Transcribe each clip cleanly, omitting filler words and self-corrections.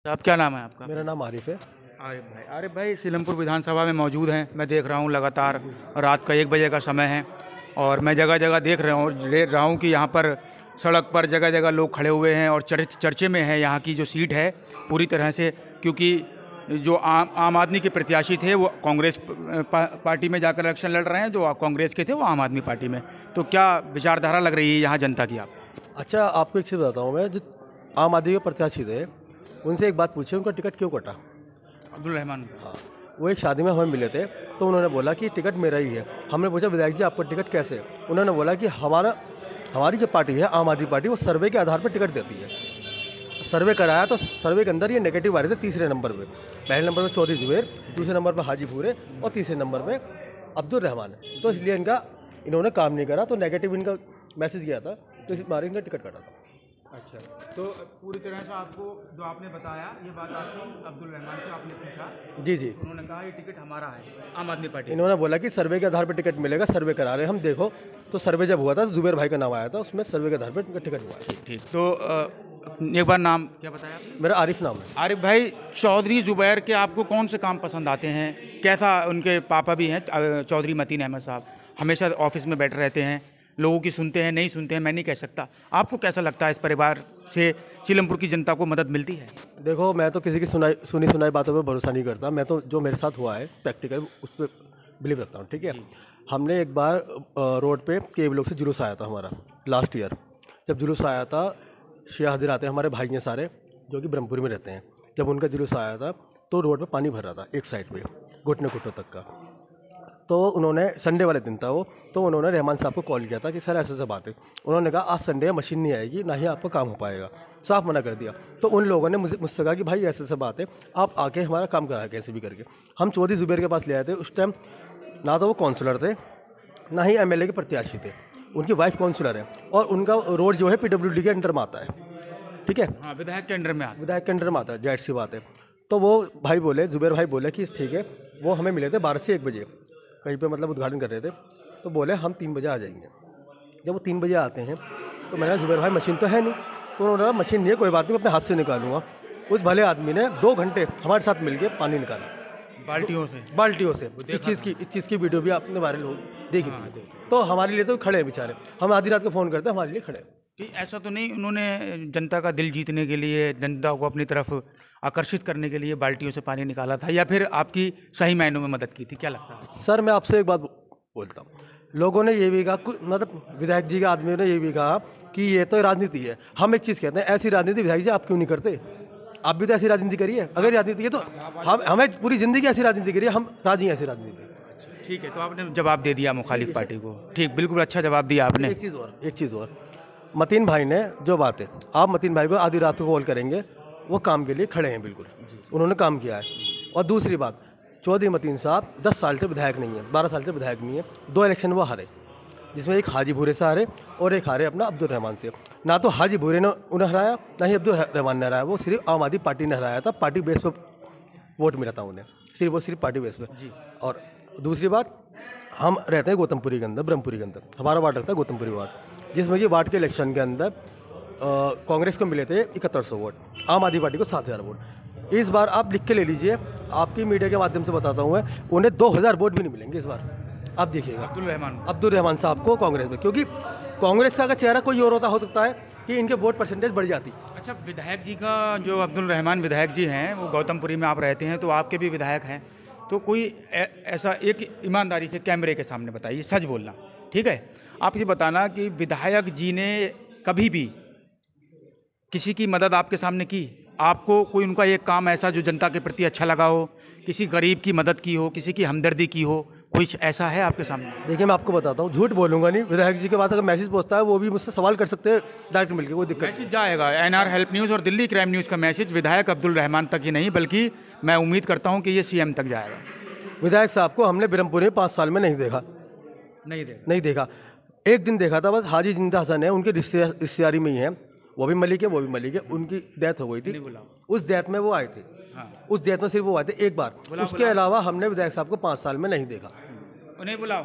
आप क्या नाम है आपका? मेरा नाम आरिफ है। आरिफ भाई सीलमपुर विधानसभा में मौजूद हैं। मैं देख रहा हूँ लगातार रात का 1 बजे का समय है और मैं जगह जगह देख रहा हूँ कि यहाँ पर सड़क पर जगह जगह लोग खड़े हुए हैं और चर्चे में है यहाँ की जो सीट है पूरी तरह से, क्योंकि जो आम आदमी के प्रत्याशी थे वो कांग्रेस पार्टी में जाकर इलेक्शन लड़ रहे हैं, जो कांग्रेस के थे वो आम आदमी पार्टी में। तो क्या विचारधारा लग रही है यहाँ जनता की आप? अच्छा, आपको एक चीज़ बताता हूँ मैं। जो आम आदमी के प्रत्याशी थे उनसे एक बात पूछी, उनका टिकट क्यों कटा? अब्दुल रहमान। हाँ, वो एक शादी में हमें मिले थे तो उन्होंने बोला कि टिकट मेरा ही है। हमने पूछा विधायक जी आपका टिकट कैसे है? उन्होंने बोला कि हमारी जो पार्टी है आम आदमी पार्टी, वो सर्वे के आधार पर टिकट देती है। सर्वे कराया तो सर्वे के अंदर ये नेगेटिव आ रहे थे तीसरे नंबर पे। पहले नंबर पे चौधरी जुबैर, दूसरे नंबर पे हाजी पूरे और तीसरे नंबर पे अब्दुल रहमान। तो इसलिए इन्होंने काम नहीं करा, तो नेगेटिव इनका मैसेज गया था, तो इस बार इनका टिकट कटा था। अच्छा, तो पूरी तरह से आपको जो आपने बताया ये बात आपको अब्दुल रहमान से आपने पूछा? जी जी, उन्होंने कहा ये टिकट हमारा है आम आदमी पार्टी। इन्होंने बोला कि सर्वे के आधार पर टिकट मिलेगा, सर्वे करा रहे हैं हम। देखो, तो सर्वे जब हुआ था तो जुबैर भाई का नाम आया था, उसमें सर्वे के आधार पर टिकट हुआ है। ठीक, तो एक बार नाम क्या बताया आपने? मेरा आरिफ नाम है। आरिफ भाई, चौधरी जुबैर के आपको कौन से काम पसंद आते हैं? कैसा, उनके पापा भी हैं चौधरी मतीन अहमद साहब, हमेशा ऑफिस में बैठे रहते हैं, लोगों की सुनते हैं नहीं सुनते हैं मैं नहीं कह सकता। आपको कैसा लगता है इस परिवार से सीलमपुर की जनता को मदद मिलती है? देखो, मैं तो किसी की सुनी सुनाई बातों पे भरोसा नहीं करता। मैं तो जो मेरे साथ हुआ है प्रैक्टिकल उस पर बिलीव रखता हूँ। ठीक है, हमने एक बार रोड पे केबल लोग से जुलूस आया था हमारा लास्ट ईयर। जब जुलूस आया था, शिया हज़ीर आते हैं हमारे भाई हैं सारे जो कि ब्रह्मपुर में रहते हैं। जब उनका जुलूस आया था तो रोड पे पानी भर रहा था एक साइड पे, घुटने घुटनों तक का। तो उन्होंने, संडे वाले दिन था वो, तो उन्होंने रहमान साहब को कॉल किया था कि सर ऐसे ऐसे बात है। उन्होंने कहा आज संडे है, मशीन नहीं आएगी, ना ही आपका काम हो पाएगा। साफ मना कर दिया। तो उन लोगों ने मुझसे कहा कि भाई ऐसे ऐसे बात है, आप आके हमारा काम करा कैसे भी करके। हम चौधरी जुबैर के पास ले आए थे। उस टाइम ना तो वो काउंसलर थे, ना ही एमएलए के प्रत्याशी थे। उनकी वाइफ काउंसलर है और उनका रोड जो है पीडब्ल्यूडी के अंडर में आता है। ठीक है, हाँ, विधायक के अंडर में आता है। विधायक के अंडर में आता है, जाहिर सी बात है। तो वो भाई बोले, जुबैर भाई बोले कि ठीक है। वो हमें मिले थे 12 से 1 बजे कहीं पे, मतलब उद्घाटन कर रहे थे। तो बोले हम 3 बजे आ जाएंगे। जब वो 3 बजे आते हैं तो मैंने कहा जुबैर भाई मशीन तो है नहीं। तो उन्होंने कहा मशीन नहीं है, कोई बात नहीं, मैं अपने हाथ से निकालूंगा। उस भले आदमी ने 2 घंटे हमारे साथ मिलकर पानी निकाला बाल्टियों से। इस चीज़ की वीडियो भी आपने वायरल हो देखी थी। तो हमारे लिए तो खड़े हैं बेचारे, हम आधी रात को फ़ोन करते हैं, हमारे लिए खड़े हैं। ऐसा तो नहीं उन्होंने जनता का दिल जीतने के लिए, जनता को अपनी तरफ आकर्षित करने के लिए बाल्टियों से पानी निकाला था, या फिर आपकी सही मायनों में मदद की थी? क्या लगता है? सर, मैं आपसे एक बात बोलता हूँ। लोगों ने ये भी कहा, मतलब विधायक जी के आदमियों ने ये भी कहा कि ये तो राजनीति है। हम एक चीज़ कहते हैं, ऐसी राजनीति विधायक जी आप क्यों नहीं करते? आप भी तो ऐसी राजनीति करिए। अगर राजनीति है तो हमें पूरी ज़िंदगी ऐसी राजनीति करिए, हम राजी हैं ऐसी राजनीति। ठीक है, तो आपने जवाब दे दिया मुखालिफ पार्टी को। ठीक, बिल्कुल अच्छा जवाब दिया आपने। एक चीज़ और, मतीन भाई ने जो बात है, आप मतीन भाई को आधी रात को कॉल करेंगे, वो काम के लिए खड़े हैं बिल्कुल, उन्होंने काम किया है। और दूसरी बात, चौधरी मतीन साहब 10 साल से विधायक नहीं है, 12 साल से विधायक नहीं है। 2 इलेक्शन वो हारे, जिसमें एक हाजी भूरे से हारे और एक हारे अपना अब्दुल रहमान से। ना तो हाजी भूरे ने उन्हें हराया, ना ही अब्दुल रहमान ने हराया। वो सिर्फ आम आदमी पार्टी ने हराया था, पार्टी बेस पर वोट मिला था उन्हें, सिर्फ पार्टी बेस पर जी। और दूसरी बात, हम रहते हैं गौतमपुरी के अंदर, ब्रह्मपुरी के अंदर हमारा वार्ड लगता है गौतमपुरी वार्ड, जिसमें कि वार्ड के इलेक्शन के अंदर कांग्रेस को मिले थे 7100 वोट, आम आदमी पार्टी को 7000 वोट। इस बार आप लिख के ले लीजिए, आपकी मीडिया के माध्यम से बताता हूँ मैं, उन्हें 2000 वोट भी नहीं मिलेंगे इस बार। आप देखिएगा अब्दुल रहमान साहब को कांग्रेस में, क्योंकि कांग्रेस का अगर चेहरा कोई और होता हो सकता है कि इनके वोट परसेंटेज बढ़ जाती। अच्छा, विधायक जी का जो अब्दुल रहमान विधायक जी हैं, वो गौतमपुरी में आप रहते हैं, तो आपके भी विधायक हैं, तो कोई ऐसा एक ईमानदारी से कैमरे के सामने बताइए, सच बोलना, ठीक है? आप ये बताना कि विधायक जी ने कभी भी किसी की मदद आपके सामने की? आपको कोई उनका एक काम ऐसा जो जनता के प्रति अच्छा लगा हो, किसी गरीब की मदद की हो, किसी की हमदर्दी की हो, कुछ ऐसा है आपके सामने? देखिए, मैं आपको बताता हूँ, झूठ बोलूँगा नहीं। विधायक जी के पास अगर मैसेज पहुँचता है, वो भी मुझसे सवाल कर सकते हैं डायरेक्ट मिलकर, कोई दिक्कत। मैसेज जाएगा एनआर हेल्प न्यूज़ और दिल्ली क्राइम न्यूज़ का मैसेज विधायक अब्दुल रहमान तक ही नहीं, बल्कि मैं उम्मीद करता हूँ कि ये सीएम तक जाएगा। विधायक साहब को हमने ब्रह्मपुर में 5 साल में नहीं देखा। एक दिन देखा था बस, हाजी जिंदा हसन है, उनकी रिश्तेदारी में ही है, वो भी मलिक है, उनकी डेथ हो गई थी। उस डेथ में वो आए थे। हाँ। उस डेथ में सिर्फ वो आए थे एक बार, उसके अलावा हमने विधायक साहब को 5 साल में नहीं देखा। उन्हें बुलाओ।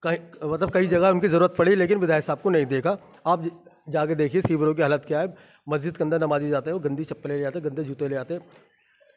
कहीं, मतलब कई जगह उनकी ज़रूरत पड़ी, लेकिन विधायक साहब को नहीं देखा। आप जाके देखिए सीवरों की हालत क्या है। मस्जिद के अंदर नमाजी जाते हैं, वो गंदी चप्पलें ले आते हैं, गंदे जूते ले आते हैं।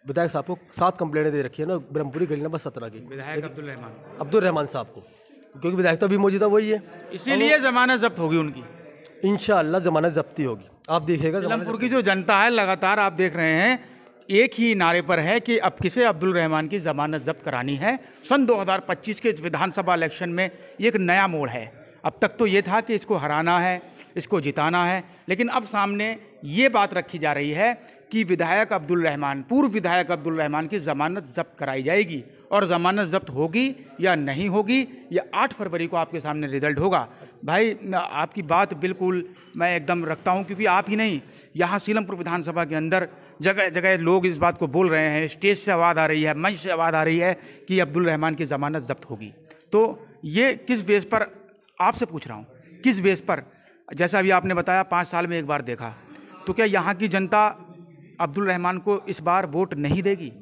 विधायक साहब को 7 कंप्लेंटें दे रखी है ना ब्रह्मपुरी गली नंबर 17 की, विधायक अब्दुल रहमान साहब को, क्योंकि विधायक तो अभी मौजूदा वही है, इसीलिए जमानत जब्त होगी उनकी। इंशाअल्लाह जमानत जब्ती होगी। आप देखिएगा सीलमपुर की जो जनता है लगातार आप देख रहे हैं एक ही नारे पर है कि अब किसे अब्दुल रहमान की ज़मानत जब्त करानी है। सन 2025 के इस विधानसभा इलेक्शन में ये एक नया मोड़ है। अब तक तो ये था कि इसको हराना है, इसको जिताना है, लेकिन अब सामने ये बात रखी जा रही है कि विधायक अब्दुल रहमान, पूर्व विधायक अब्दुल रहमान की ज़मानत जब्त कराई जाएगी। और ज़मानत जब्त होगी या नहीं होगी या 8 फरवरी को आपके सामने रिजल्ट होगा। भाई आपकी बात बिल्कुल मैं एकदम रखता हूँ, क्योंकि आप ही नहीं, यहाँ सीलमपुर विधानसभा के अंदर जगह जगह लोग इस बात को बोल रहे हैं, स्टेज से आवाज़ आ रही है, मंच से आवाज़ आ रही है कि अब्दुल रहमान की ज़मानत जब्त होगी। तो ये किस बेस पर, आपसे पूछ रहा हूँ, किस बेस पर? जैसा अभी आपने बताया 5 साल में एक बार देखा, तो क्या यहाँ की जनता अब्दुल रहमान को इस बार वोट नहीं देगी?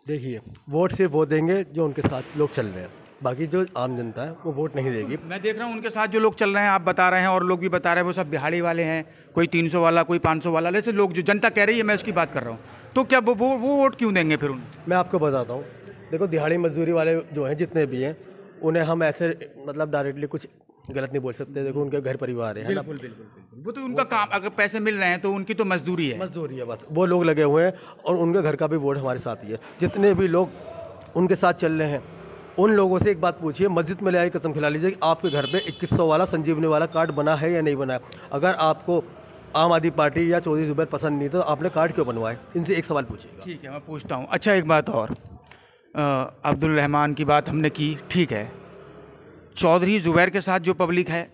देखिए, वोट सिर्फ वो देंगे जो उनके साथ लोग चल रहे हैं, बाकी जो आम जनता है वो वोट नहीं देगी। मैं देख रहा हूँ उनके साथ जो लोग चल रहे हैं, आप बता रहे हैं और लोग भी बता रहे हैं, वो सब दिहाड़ी वाले हैं, कोई 300 वाला, कोई 500 वाला, ऐसे लोग जो जनता कह रही है, मैं उसकी बात कर रहा हूँ। तो क्या वो वोट क्यों देंगे फिर उन? मैं आपको बताता हूँ, देखो दिहाड़ी मजदूरी वाले जो हैं जितने भी हैं, उन्हें हम ऐसे मतलब डायरेक्टली कुछ गलत नहीं बोल सकते। देखो उनके घर परिवार है ना, बिल्कुल, वो तो उनका काम, अगर पैसे मिल रहे हैं तो उनकी तो मजदूरी है, बस वो लोग लगे हुए हैं और उनके घर का भी वोट हमारे साथ ही है। जितने भी लोग उनके साथ चल रहे हैं उन लोगों से एक बात पूछिए, मस्जिद में ले आई कसम खिला लीजिए कि आपके घर पे 2100 वाला संजीवनी वाला कार्ड बना है या नहीं बना है। अगर आपको आम आदमी पार्टी या चौधरी जुबैर पसंद नहीं तो आपने कार्ड क्यों बनवाए? इनसे एक सवाल पूछिएगा। ठीक है, मैं पूछता हूँ। अच्छा, एक बात और, अब्दुल रहमान की बात हमने की, ठीक है, चौधरी जुबैर के साथ जो पब्लिक है,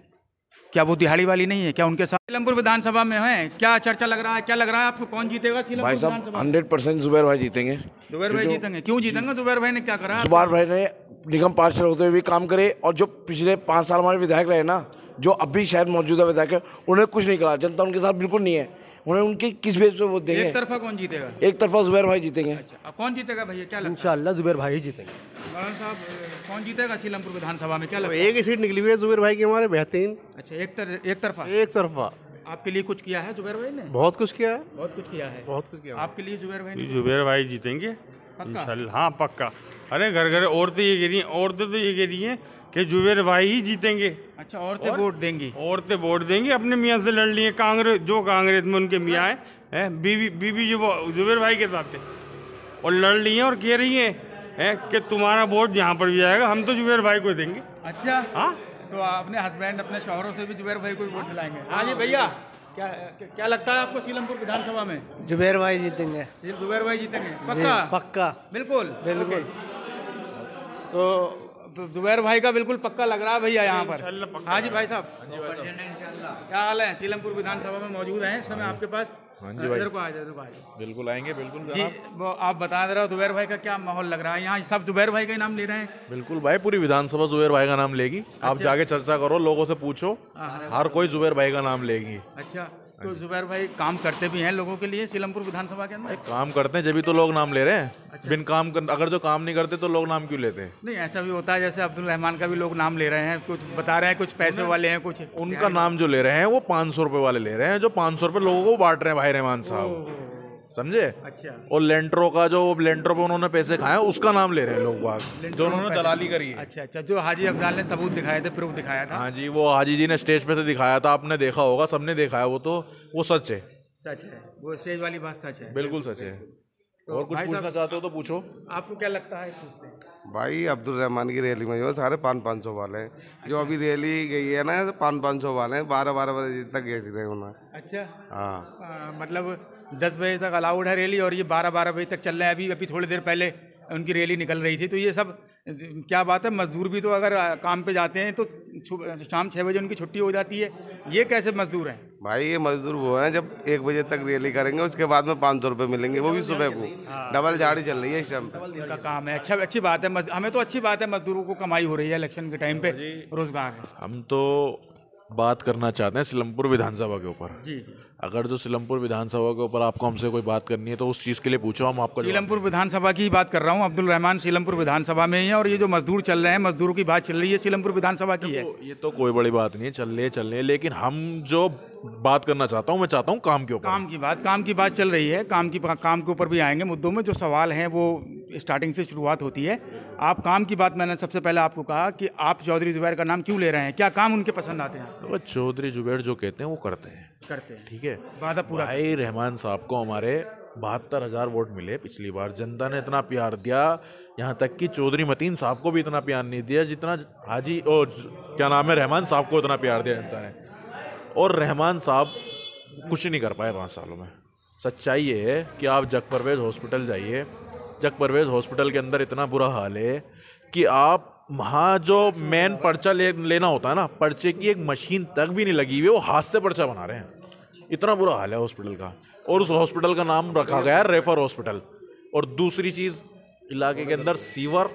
क्या वो दिहाड़ी वाली नहीं है? क्या उनके साथ सीलमपुर विधानसभा में है? क्या चर्चा लग रहा है, क्या लग रहा है आपको, कौन जीतेगा सीलमपुर विधानसभा? 100% जुबैर भाई जीतेंगे। जुबैर भाई जीतेंगे? क्यों जीतेंगे? जुबैर भाई ने क्या करा? जुबैर भाई ने निगम पार्षद होते हुए भी काम करे, और जो पिछले 5 साल हमारे विधायक रहे ना, जो अभी शायद मौजूदा विधायक है, उन्हें कुछ नहीं करा। जनता उनके साथ बिल्कुल नहीं है। उन्हें उनकी किस बेस पे वोट देंगे? एक तरफा कौन जीतेगा? एक तरफा जुबैर भाई जीतेंगे। अच्छा, अब कौन जीतेगा भैया, क्या लगता है? इंशाअल्लाह जुबैर भाई ही जीतेंगे। मौलाना साहब, कौन जीतेगा सीलमपुर विधानसभा में, क्या लगता है? एक ही सीट निकली हुई है जुबैर भाई की हमारे, बेहतरीन। अच्छा, एक तरफा एक तरफा आपके लिए कुछ किया है जुबैर भाई ने? बहुत कुछ किया है, बहुत कुछ किया है, बहुत कुछ किया। आपके लिए जुबैर भाई ने? जुबैर भाई जीतेंगे इंशाल्लाह। हाँ पक्का। अरे घर घर औरतें ये कह रही हैं, औरतें तो ये कह रही हैं कि जुबैर भाई ही जीतेंगे। अच्छा, औरतें वोट देंगी? औरतें वोट देंगी, अपने मियाँ से लड़ लिए, कांग्रेस जो कांग्रेस में उनके मियाँ हैं, बीबी जो जुबैर भाई के साथ थे और लड़ ली हैं और कह रही हैं कि तुम्हारा वोट यहाँ पर भी जाएगा, हम तो जुबैर भाई को देंगे। अच्छा, हाँ, तो अपने हस्बैंड, अपने शौहरों से भी जुबैर भाई को वोट दिलाएंगे? हाँ जी भैया, क्या लगता है आपको सीलमपुर विधानसभा में? जुबैर भाई जीतेंगे। जुबैर भाई जीतेंगे पक्का? पक्का, बिल्कुल बिल्कुल। तो जुबैर भाई का बिल्कुल पक्का लग रहा है भैया यहाँ पर। हाँ जी भाई साहब, क्या हाल है? सीलमपुर विधानसभा में मौजूद हैं इस समय आपके पास? हाँ जी भाई, इधर को आ जाए भाई। बिल्कुल आएंगे, बिल्कुल जी, वो आप बता रहे हो जुबैर भाई का क्या माहौल लग रहा है यहाँ? सब जुबैर भाई का ही नाम ले रहे हैं? बिल्कुल भाई, पूरी विधानसभा जुबैर भाई का नाम लेगी। आप जाके चर्चा करो, लोगों से पूछो, हर कोई जुबैर भाई का नाम लेगी। अच्छा, तो जुबैर भाई काम करते भी हैं लोगों के लिए सीलमपुर विधानसभा के अंदर? काम करते हैं जब भी तो लोग नाम ले रहे हैं। बिन काम अगर जो काम नहीं करते तो लोग नाम क्यों लेते हैं? नहीं, ऐसा भी होता है, जैसे अब्दुल रहमान का भी लोग नाम ले रहे हैं, कुछ बता रहे हैं, कुछ पैसे वाले हैं, कुछ उनका नाम जो ले रहे हैं वो 500 रुपए वाले ले रहे हैं, जो 500 रुपए लोगों को बांट रहे हैं भाई रहमान साहब, समझे? अच्छा, और लेंटरों का जो लेंटरों पे उन्होंने पैसे खाए उसका नाम ले रहे हैं लोग बाग, जो उन्होंने दलाली करी है। अच्छा अच्छा, जो हाजी अब्दाल ने सबूत दिखाए थे, प्रूफ दिखाया था। हाँ जी, वो हाजी जी ने स्टेज पे से दिखाया था, आपने देखा होगा, सबने देखा है, वो सच है। सच है, वो स्टेज वाली बात सच है, बिल्कुल सच है। तो और कुछ पूछना चाहते हो तो पूछो। आपको क्या लगता है? पूछते हैं भाई, अब्दुल रहमान की रैली में जो सारे 500 वाले हैं। जो अभी रैली गई है ना, 500 वाले हैं, 12 बजे तक गए रहे उन्होंने। अच्छा, हाँ, मतलब 10 बजे तक अलाउड है रैली और ये 12 बजे तक चल रहे हैं। अभी थोड़ी देर पहले उनकी रैली निकल रही थी, तो ये सब क्या बात है? मजदूर भी तो अगर काम पे जाते हैं तो शाम 6 बजे उनकी छुट्टी हो जाती है, ये कैसे मजदूर हैं? भाई ये मजदूर वो हैं जब 1 बजे तक रैली करेंगे, उसके बाद में 500 रुपये मिलेंगे, वो भी सुबह को। डबल झाड़ी चल रही है इस टाइम पे। इनका काम है। अच्छा, अच्छी बात है, हमें तो अच्छी बात है, मजदूरों को कमाई हो रही है इलेक्शन के टाइम पे, रोजगार है। हम तो बात करना चाहते हैं सिलमपुर विधानसभा के ऊपर। जी जी। अगर जो सिलमपुर विधानसभा के ऊपर आपको हमसे कोई बात करनी है तो उस चीज़ के लिए पूछो, हम आपको जवाब सीलमपुर विधानसभा की बात कर रहा हूँ। अब्दुल रहमान सीलमपुर विधानसभा में ही है, और ये जो मजदूर चल रहे हैं, मजदूरों की बात चल रही है, सीलमपुर विधानसभा की है। ये तो कोई बड़ी बात नहीं है, चल रही है, लेकिन हम जो बात करना चाहता हूँ, मैं चाहता हूँ काम के ऊपर। काम की बात चल रही है। काम के ऊपर भी आएंगे मुद्दों में। जो सवाल हैं वो स्टार्टिंग से शुरुआत होती है। आप काम की बात, मैंने सबसे पहले आपको कहा कि आप चौधरी जुबैर का नाम क्यों ले रहे हैं, क्या काम उनके पसंद आते हैं? तो चौधरी जुबैर जो कहते हैं वो करते हैं। ठीक है, वादा पूरा। भाई रहमान साहब को हमारे 72,000 वोट मिले पिछली बार। जनता ने इतना प्यार दिया, यहाँ तक कि चौधरी मतीन साहब को भी इतना प्यार नहीं दिया जितना हाजी क्या नाम है रहमान साहब को इतना प्यार दिया जनता ने। और रहमान साहब कुछ नहीं कर पाए 5 सालों में। सच्चाई ये है कि आप जग परवेज हॉस्पिटल जाइए, जग परवेज हॉस्पिटल के अंदर इतना बुरा हाल है कि आप वहाँ जो मेन पर्चा लेना होता है ना, पर्चे की एक मशीन तक भी नहीं लगी हुई है, वो हाथ से पर्चा बना रहे हैं। इतना बुरा हाल है हॉस्पिटल का। और उस हॉस्पिटल का नाम रखा गया है रेफर हॉस्पिटल। और दूसरी चीज़, इलाके के अंदर सीवर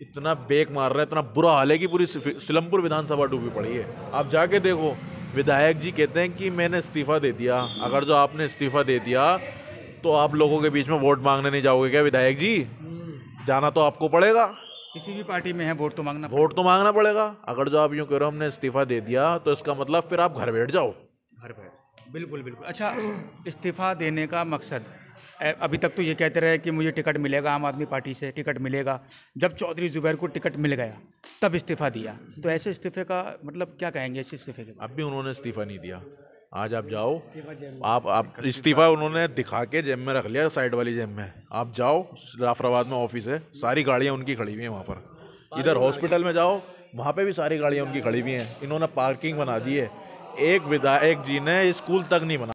इतना बेक मार रहा है, इतना बुरा हाल है कि पूरी सिलमपुर विधानसभा डूबी पड़ी है। आप जाके देखो, विधायक जी कहते हैं कि मैंने इस्तीफ़ा दे दिया। अगर जो आपने इस्तीफ़ा दे दिया तो आप लोगों के बीच में वोट मांगने नहीं जाओगे क्या विधायक जी? जाना तो आपको पड़ेगा। किसी भी पार्टी में है, वोट तो मांगना पड़ेगा। अगर जो आप यूँ कह रहे हो हमने इस्तीफ़ा दे दिया, तो इसका मतलब फिर आप घर बैठ जाओ। बिल्कुल बिल्कुल। अच्छा, इस्तीफ़ा देने का मकसद, अभी तक तो ये कहते रहे कि मुझे टिकट मिलेगा, आम आदमी पार्टी से टिकट मिलेगा। जब चौधरी जुबैर को टिकट मिल गया तब इस्तीफ़ा दिया, तो ऐसे इस्तीफ़े का मतलब क्या कहेंगे इस इस्तीफ़े के बाद? अब भी उन्होंने इस्तीफ़ा नहीं दिया। आज आप जाओ, आप इस्तीफ़ा उन्होंने दिखा के जेब में रख लिया, साइड वाली जेब में। आप जाओ, जाफराबाद में ऑफिस है, सारी गाड़ियाँ उनकी खड़ी हुई हैं वहाँ पर। इधर हॉस्पिटल में जाओ, वहाँ पे भी सारी गाड़ियाँ उनकी खड़ी हुई हैं। इन्होंने पार्किंग बना दी है। एक विधायक जी ने स्कूल तक नहीं बना